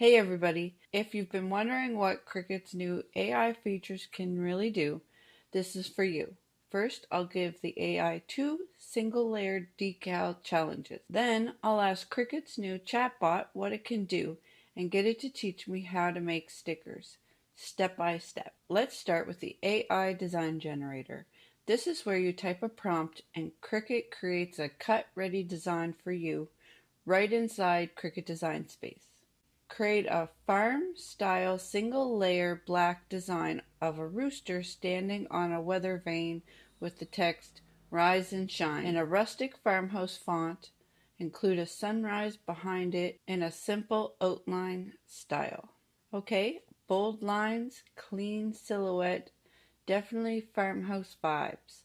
Hey everybody, if you've been wondering what Cricut's new AI features can really do, this is for you. First, I'll give the AI 2 single-layered decal challenges. Then, I'll ask Cricut's new chatbot what it can do and get it to teach me how to make stickers, step by step. Let's start with the AI Design Generator. This is where you type a prompt and Cricut creates a cut-ready design for you right inside Cricut Design Space. Create a farm-style single-layer black design of a rooster standing on a weather vane with the text "Rise and Shine" in a rustic farmhouse font. Include a sunrise behind it in a simple outline style. Okay, bold lines, clean silhouette, definitely farmhouse vibes.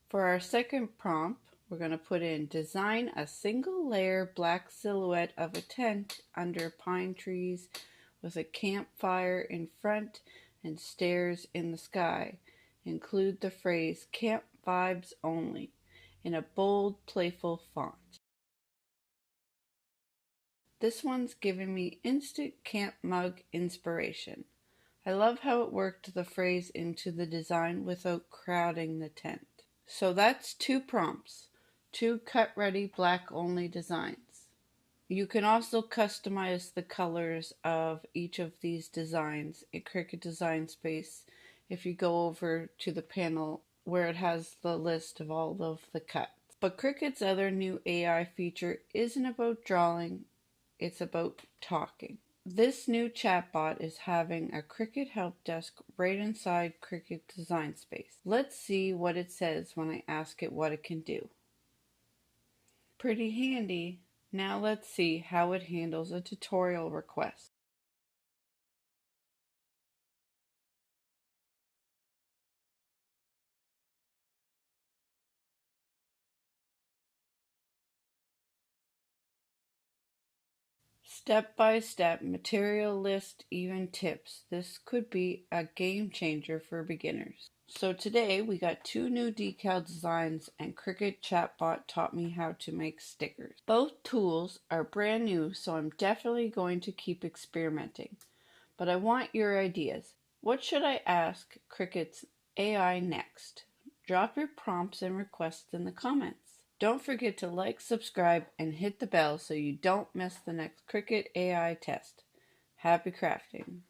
For our second prompt, we're going to put in design a single layer black silhouette of a tent under pine trees with a campfire in front and stairs in the sky. Include the phrase camp vibes only in a bold, playful font. This one's giving me instant camp mug inspiration. I love how it worked the phrase into the design without crowding the tent. So that's 2 prompts, 2 cut-ready black-only designs. You can also customize the colors of each of these designs in Cricut Design Space if you go over to the panel where it has the list of all of the cuts. But Cricut's other new AI feature isn't about drawing, it's about talking. This new chatbot is having a Cricut help desk right inside Cricut Design Space. Let's see what it says when I ask it what it can do. Pretty handy. Now let's see how it handles a tutorial request. Step-by-step material list, even tips. This could be a game changer for beginners. So today we got 2 new decal designs and Cricut Chatbot taught me how to make stickers. Both tools are brand new, so I'm definitely going to keep experimenting. But I want your ideas. What should I ask Cricut's AI next? Drop your prompts and requests in the comments. Don't forget to like, subscribe, and hit the bell so you don't miss the next Cricut AI test. Happy crafting!